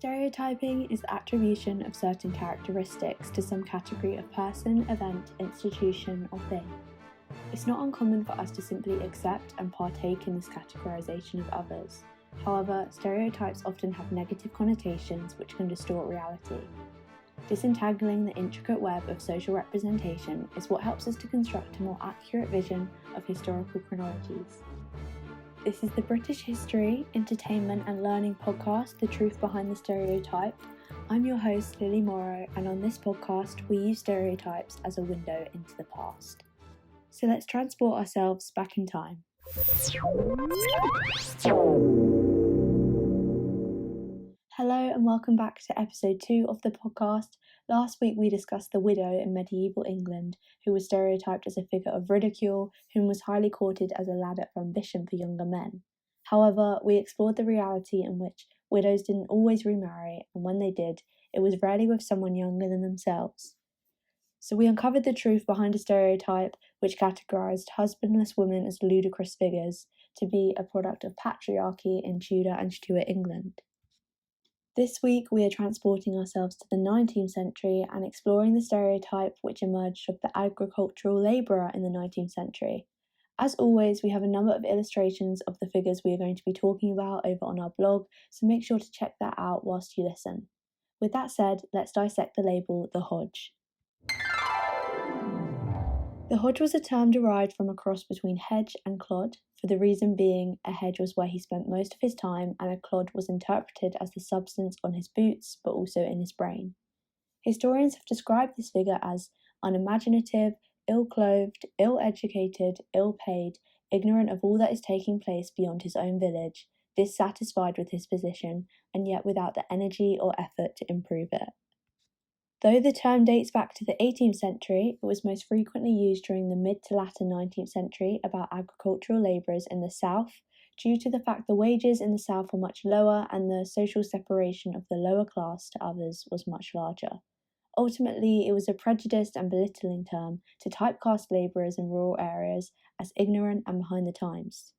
Stereotyping is the attribution of certain characteristics to some category of person, event, institution, or thing. It's not uncommon for us to simply accept and partake in this categorization of others. However, stereotypes often have negative connotations which can distort reality. Disentangling the intricate web of social representation is what helps us to construct a more accurate vision of historical chronologies. This is the British History, Entertainment and Learning podcast, The Truth Behind the Stereotype. I'm your host, Lily Morrow, and on this podcast, we use stereotypes as a window into the past. So let's transport ourselves back in time. Hello and welcome back to episode 2 of the podcast. Last week we discussed the widow in medieval England, who was stereotyped as a figure of ridicule, whom was highly courted as a ladder of ambition for younger men. However, we explored the reality in which widows didn't always remarry, and when they did, it was rarely with someone younger than themselves. So we uncovered the truth behind a stereotype which categorised husbandless women as ludicrous figures, to be a product of patriarchy in Tudor and Stuart England. This week we are transporting ourselves to the 19th century and exploring the stereotype which emerged of the agricultural labourer in the 19th century. As always, we have a number of illustrations of the figures we are going to be talking about over on our blog, so make sure to check that out whilst you listen. With that said, let's dissect the label, the Hodge. The Hodge was a term derived from a cross between hedge and clod, for the reason being a hedge was where he spent most of his time and a clod was interpreted as the substance on his boots but also in his brain. Historians have described this figure as unimaginative, ill-clothed, ill-educated, ill-paid, ignorant of all that is taking place beyond his own village, dissatisfied with his position, and yet without the energy or effort to improve it. Though the term dates back to the 18th century, it was most frequently used during the mid to latter 19th century about agricultural labourers in the South, due to the fact the wages in the South were much lower and the social separation of the lower class to others was much larger. Ultimately, it was a prejudiced and belittling term to typecast labourers in rural areas as ignorant and behind the times.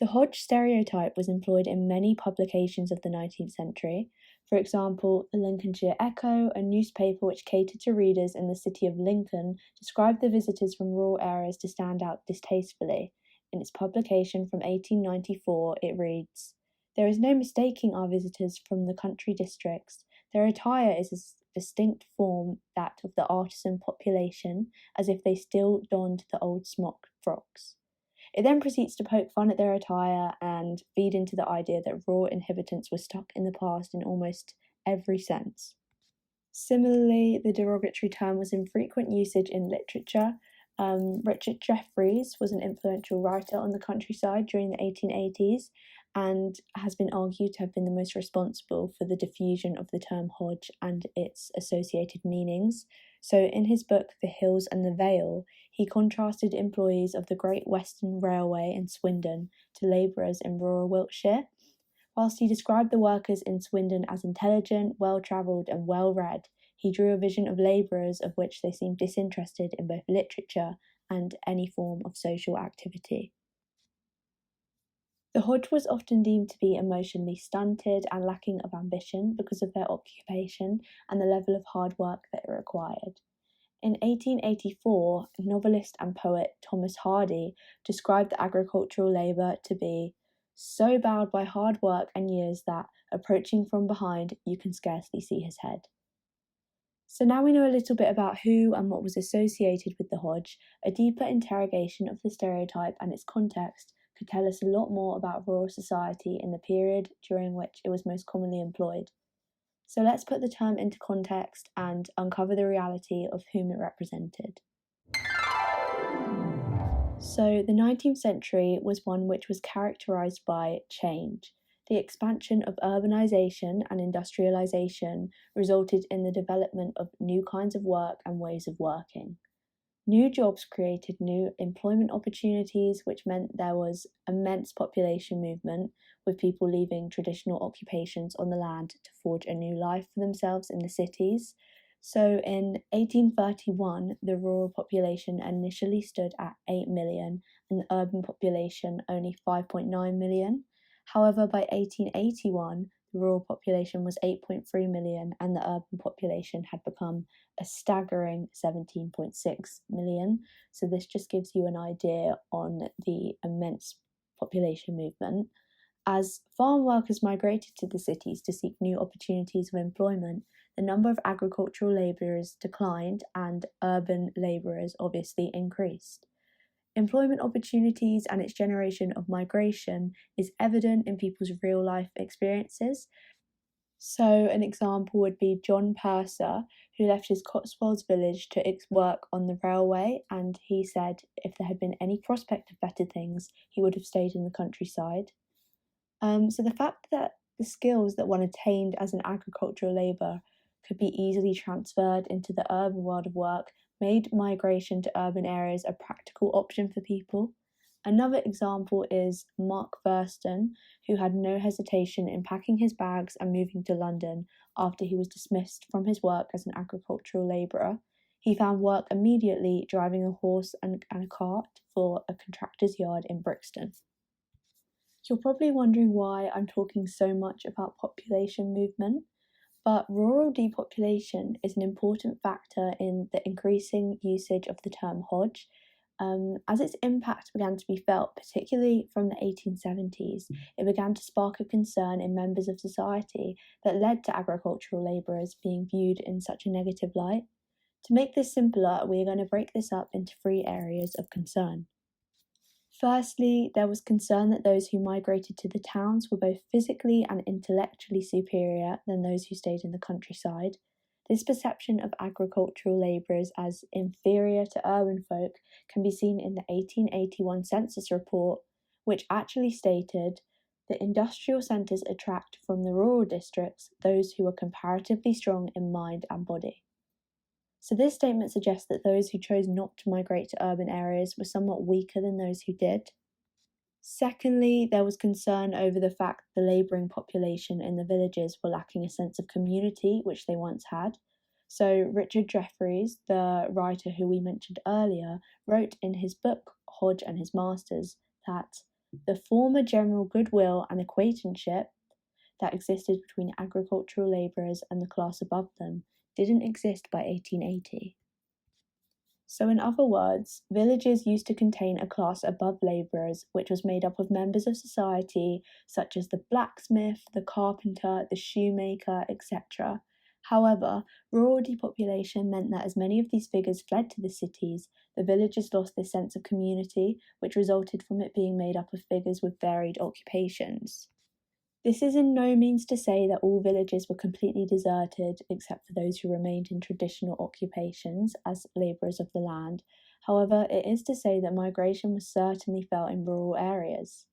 The Hodge stereotype was employed in many publications of the 19th century. For example, the Lincolnshire Echo, a newspaper which catered to readers in the city of Lincoln, described the visitors from rural areas to stand out distastefully. In its publication from 1894, it reads, "There is no mistaking our visitors from the country districts. Their attire is a distinct form that of the artisan population, as if they still donned the old smock frocks." It then proceeds to poke fun at their attire and feed into the idea that rural inhabitants were stuck in the past in almost every sense. Similarly, the derogatory term was in frequent usage in literature. Richard Jefferies was an influential writer on the countryside during the 1880s and has been argued to have been the most responsible for the diffusion of the term Hodge and its associated meanings. So in his book The Hills and the Vale, he contrasted employees of the Great Western Railway in Swindon to labourers in rural Wiltshire. Whilst he described the workers in Swindon as intelligent, well-travelled and well-read, he drew a vision of labourers of which they seemed disinterested in both literature and any form of social activity. The Hodge was often deemed to be emotionally stunted and lacking of ambition because of their occupation and the level of hard work that it required. In 1884, novelist and poet Thomas Hardy described the agricultural labour to be so bowed by hard work and years that, approaching from behind, you can scarcely see his head. So now we know a little bit about who and what was associated with the Hodge. A deeper interrogation of the stereotype and its context could tell us a lot more about rural society in the period during which it was most commonly employed. So let's put the term into context and uncover the reality of whom it represented. So the 19th century was one which was characterised by change. The expansion of urbanisation and industrialisation resulted in the development of new kinds of work and ways of working. New jobs created new employment opportunities, which meant there was immense population movement, with people leaving traditional occupations on the land to forge a new life for themselves in the cities. So in 1831, the rural population initially stood at 8 million and the urban population only 5.9 million. However, by 1881, the rural population was 8.3 million and the urban population had become a staggering 17.6 million. So, this just gives you an idea on the immense population movement. As farm workers migrated to the cities to seek new opportunities of employment, the number of agricultural labourers declined and urban labourers obviously increased. Employment opportunities and its generation of migration is evident in people's real life experiences. So, an example would be John Purser, who left his Cotswolds village to work on the railway, and he said if there had been any prospect of better things, he would have stayed in the countryside. So the fact that the skills that one attained as an agricultural labourer could be easily transferred into the urban world of work made migration to urban areas a practical option for people. Another example is Mark Thurston, who had no hesitation in packing his bags and moving to London after he was dismissed from his work as an agricultural labourer. He found work immediately driving a horse and a cart for a contractor's yard in Brixton. You're probably wondering why I'm talking so much about population movement, but rural depopulation is an important factor in the increasing usage of the term Hodge, as its impact began to be felt, particularly from the 1870s. It began to spark a concern in members of society that led to agricultural labourers being viewed in such a negative light. To make this simpler, we are going to break this up into 3 areas of concern. Firstly, there was concern that those who migrated to the towns were both physically and intellectually superior than those who stayed in the countryside. This perception of agricultural labourers as inferior to urban folk can be seen in the 1881 census report, which actually stated that industrial centres attract from the rural districts those who are comparatively strong in mind and body. So this statement suggests that those who chose not to migrate to urban areas were somewhat weaker than those who did. Secondly, there was concern over the fact the labouring population in the villages were lacking a sense of community which they once had. So Richard Jefferies, the writer who we mentioned earlier, wrote in his book Hodge and His Masters that the former general goodwill and acquaintanceship that existed between agricultural labourers and the class above them didn't exist by 1880. So in other words, villages used to contain a class above labourers which was made up of members of society such as the blacksmith, the carpenter, the shoemaker, etc. However, rural depopulation meant that as many of these figures fled to the cities, the villages lost this sense of community, which resulted from it being made up of figures with varied occupations. This is in no means to say that all villages were completely deserted except for those who remained in traditional occupations as labourers of the land. However, it is to say that migration was certainly felt in rural areas.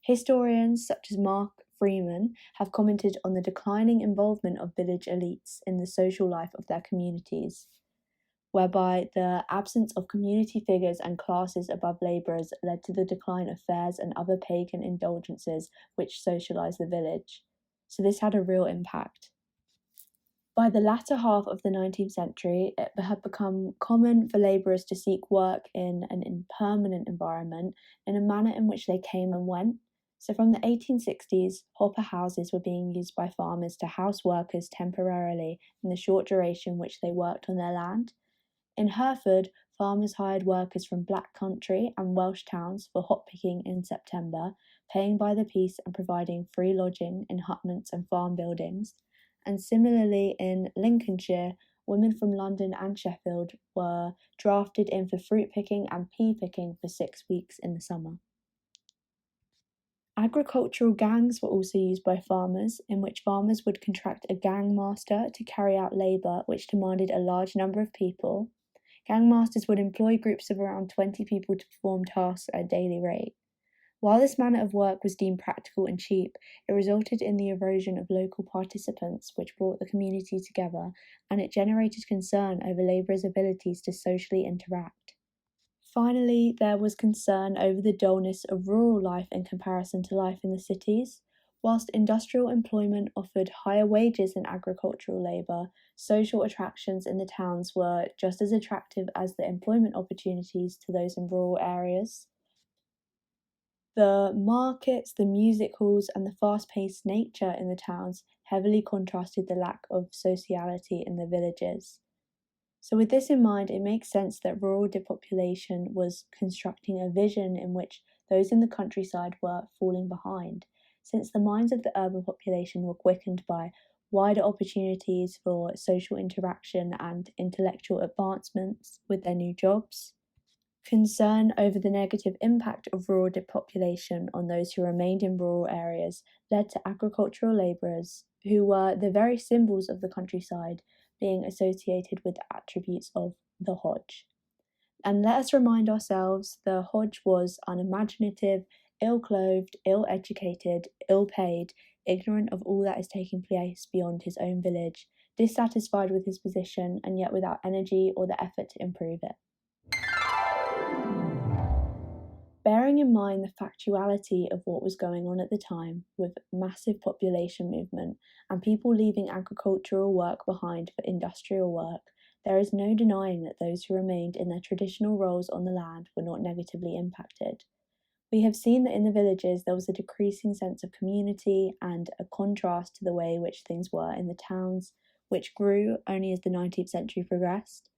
Historians such as Mark Freeman have commented on the declining involvement of village elites in the social life of their communities, whereby the absence of community figures and classes above labourers led to the decline of fairs and other pagan indulgences which socialised the village. So this had a real impact. By the latter half of the 19th century, it had become common for labourers to seek work in an impermanent environment in a manner in which they came and went. So from the 1860s, hopper houses were being used by farmers to house workers temporarily in the short duration which they worked on their land. In Hereford, farmers hired workers from Black Country and Welsh towns for hop picking in September, paying by the piece and providing free lodging in hutments and farm buildings. And similarly in Lincolnshire, women from London and Sheffield were drafted in for fruit picking and pea picking for 6 weeks in the summer. Agricultural gangs were also used by farmers, in which farmers would contract a gang master to carry out labour which demanded a large number of people. Gangmasters would employ groups of around 20 people to perform tasks at a daily rate. While this manner of work was deemed practical and cheap, it resulted in the erosion of local participants, which brought the community together, and it generated concern over labourers' abilities to socially interact. Finally, there was concern over the dullness of rural life in comparison to life in the cities. Whilst industrial employment offered higher wages than agricultural labour, social attractions in the towns were just as attractive as the employment opportunities to those in rural areas. The markets, the music halls, and the fast paced nature in the towns heavily contrasted the lack of sociality in the villages. So, with this in mind, it makes sense that rural depopulation was constructing a vision in which those in the countryside were falling behind, since the minds of the urban population were quickened by wider opportunities for social interaction and intellectual advancements with their new jobs. Concern over the negative impact of rural depopulation on those who remained in rural areas led to agricultural labourers, who were the very symbols of the countryside, being associated with attributes of the Hodge. And let us remind ourselves the Hodge was unimaginative, ill clothed, ill educated, ill paid, ignorant of all that is taking place beyond his own village, dissatisfied with his position, and yet without energy or the effort to improve it. Bearing in mind the factuality of what was going on at the time, with massive population movement and people leaving agricultural work behind for industrial work, there is no denying that those who remained in their traditional roles on the land were not negatively impacted. We have seen that in the villages there was a decreasing sense of community and a contrast to the way which things were in the towns, which grew only as the 19th century progressed.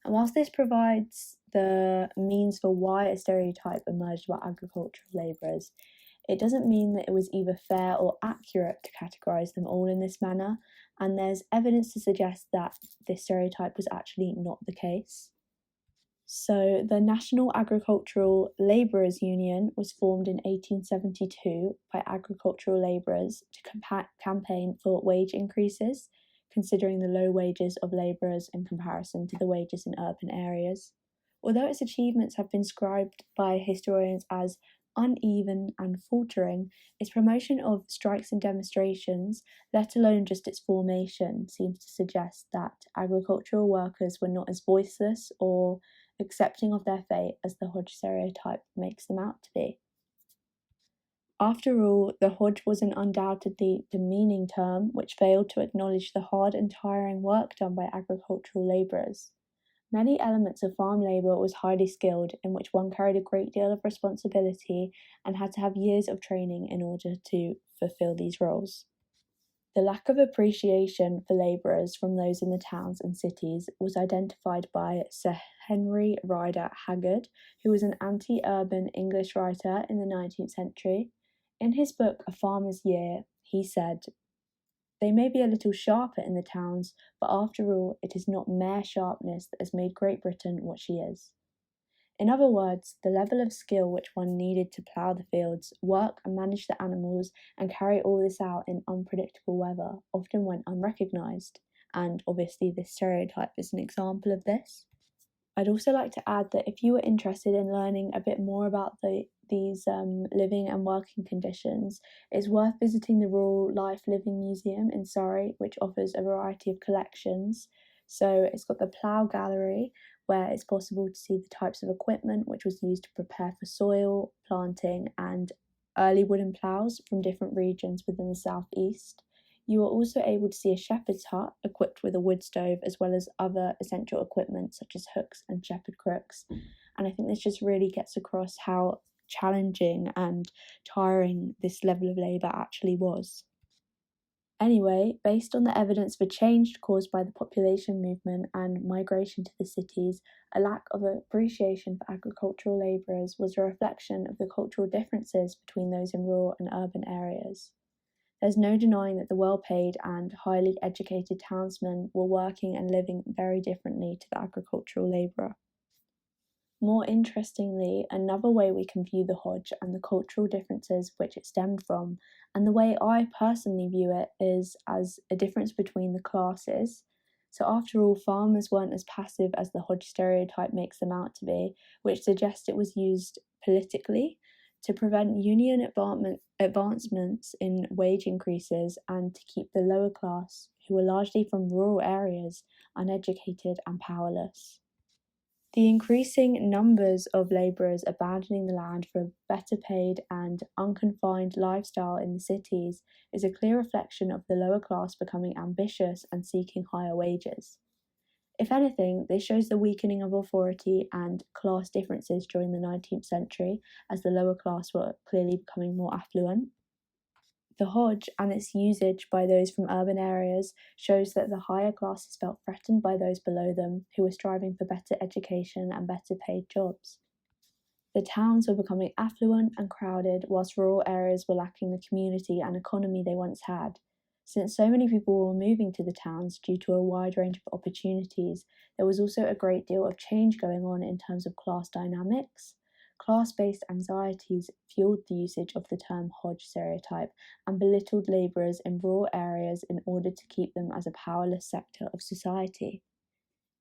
And whilst this provides the means for why a stereotype emerged about agricultural labourers, it doesn't mean that it was either fair or accurate to categorise them all in this manner, and there's evidence to suggest that this stereotype was actually not the case. So, the National Agricultural Labourers Union was formed in 1872 by agricultural labourers to campaign for wage increases, considering the low wages of labourers in comparison to the wages in urban areas. Although its achievements have been described by historians as uneven and faltering, its promotion of strikes and demonstrations, let alone just its formation, seems to suggest that agricultural workers were not as voiceless or accepting of their fate as the Hodge stereotype makes them out to be. After all, the Hodge was an undoubtedly demeaning term which failed to acknowledge the hard and tiring work done by agricultural labourers. Many elements of farm labour was highly skilled, in which one carried a great deal of responsibility and had to have years of training in order to fulfil these roles. The lack of appreciation for labourers from those in the towns and cities was identified by Sir Henry Rider Haggard, who was an anti-urban English writer in the 19th century. In his book A Farmer's Year, he said, "They may be a little sharper in the towns, but after all, it is not mere sharpness that has made Great Britain what she is." In other words, the level of skill which one needed to plough the fields, work and manage the animals, and carry all this out in unpredictable weather often went unrecognised, and obviously this stereotype is an example of this. I'd also like to add that if you were interested in learning a bit more about these living and working conditions, it's worth visiting the Rural Life Living Museum in Surrey, which offers a variety of collections. So it's got the plough gallery, where it's possible to see the types of equipment which was used to prepare for soil, planting, and early wooden ploughs from different regions within the southeast. You are also able to see a shepherd's hut equipped with a wood stove, as well as other essential equipment such as hooks and shepherd crooks. And I think this just really gets across how challenging and tiring this level of labour actually was. Anyway, based on the evidence for change caused by the population movement and migration to the cities, a lack of appreciation for agricultural labourers was a reflection of the cultural differences between those in rural and urban areas. There's no denying that the well-paid and highly educated townsmen were working and living very differently to the agricultural labourer. More interestingly, another way we can view the Hodge and the cultural differences which it stemmed from, and the way I personally view it, is as a difference between the classes. So after all, farmers weren't as passive as the Hodge stereotype makes them out to be, which suggests it was used politically to prevent union advancements in wage increases and to keep the lower class, who were largely from rural areas, uneducated and powerless. The increasing numbers of labourers abandoning the land for a better paid and unconfined lifestyle in the cities is a clear reflection of the lower class becoming ambitious and seeking higher wages. If anything, this shows the weakening of authority and class differences during the 19th century, as the lower class were clearly becoming more affluent. The Hodge and its usage by those from urban areas shows that the higher classes felt threatened by those below them who were striving for better education and better paid jobs. The towns were becoming affluent and crowded, whilst rural areas were lacking the community and economy they once had. Since so many people were moving to the towns due to a wide range of opportunities, there was also a great deal of change going on in terms of class dynamics. Class-based anxieties fueled the usage of the term Hodge stereotype and belittled labourers in rural areas in order to keep them as a powerless sector of society.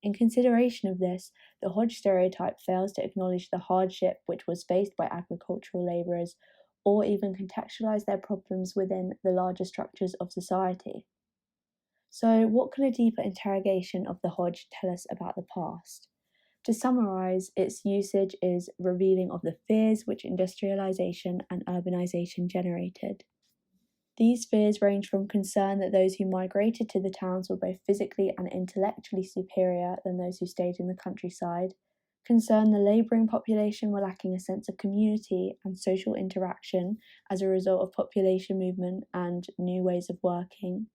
In consideration of this, the Hodge stereotype fails to acknowledge the hardship which was faced by agricultural labourers or even contextualise their problems within the larger structures of society. So, what can a deeper interrogation of the Hodge tell us about the past? To summarise, its usage is revealing of the fears which industrialisation and urbanisation generated. These fears range from concern that those who migrated to the towns were both physically and intellectually superior than those who stayed in the countryside, concern the labouring population were lacking a sense of community and social interaction as a result of population movement and new ways of working,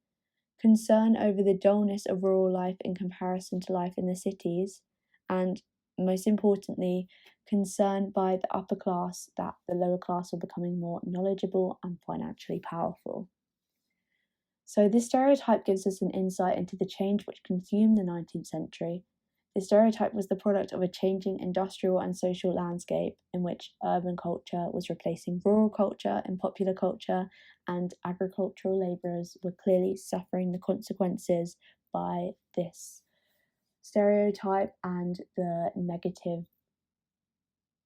concern over the dullness of rural life in comparison to life in the cities, and most importantly, concern by the upper class that the lower class were becoming more knowledgeable and financially powerful. So, this stereotype gives us an insight into the change which consumed the 19th century. The stereotype was the product of a changing industrial and social landscape in which urban culture was replacing rural culture in popular culture, and agricultural labourers were clearly suffering the consequences by this stereotype and the negative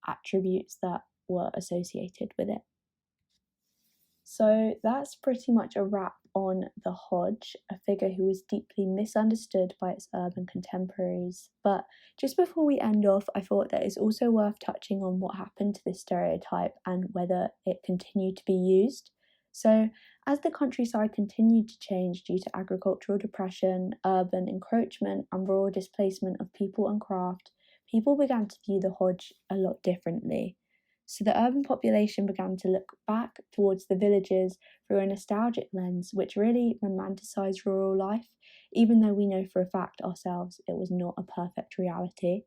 attributes that were associated with it. So that's pretty much a wrap on the Hodge, a figure who was deeply misunderstood by its urban contemporaries. But just before we end off, I thought that it's also worth touching on what happened to this stereotype and whether it continued to be used. So, as the countryside continued to change due to agricultural depression, urban encroachment, and rural displacement of people and craft, people began to view the Hodge a lot differently. So the urban population began to look back towards the villages through a nostalgic lens, which really romanticised rural life, even though we know for a fact ourselves it was not a perfect reality.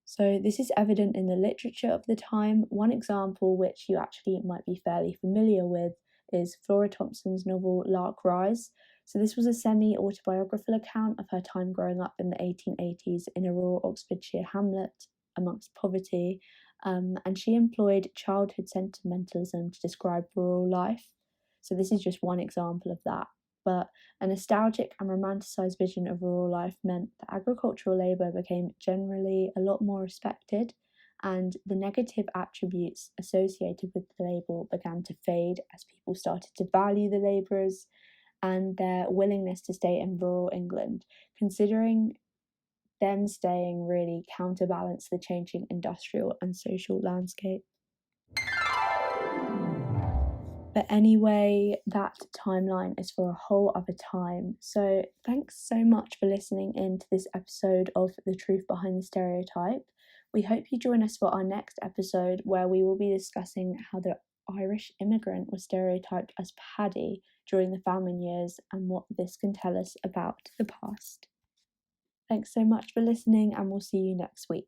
So this is evident in the literature of the time. One example, which you actually might be fairly familiar with, is Flora Thompson's novel Lark Rise. So this was a semi-autobiographical account of her time growing up in the 1880s in a rural Oxfordshire hamlet amongst poverty, and she employed childhood sentimentalism to describe rural life. So this is just one example of that. But a nostalgic and romanticised vision of rural life meant that agricultural labour became generally a lot more respected, and the negative attributes associated with the label began to fade as people started to value the labourers and their willingness to stay in rural England, considering them staying really counterbalanced the changing industrial and social landscape. But anyway, that timeline is for a whole other time. So thanks so much for listening in to this episode of The Truth Behind the Stereotype. We hope you join us for our next episode where we will be discussing how the Irish immigrant was stereotyped as Paddy during the famine years and what this can tell us about the past. Thanks so much for listening, and we'll see you next week.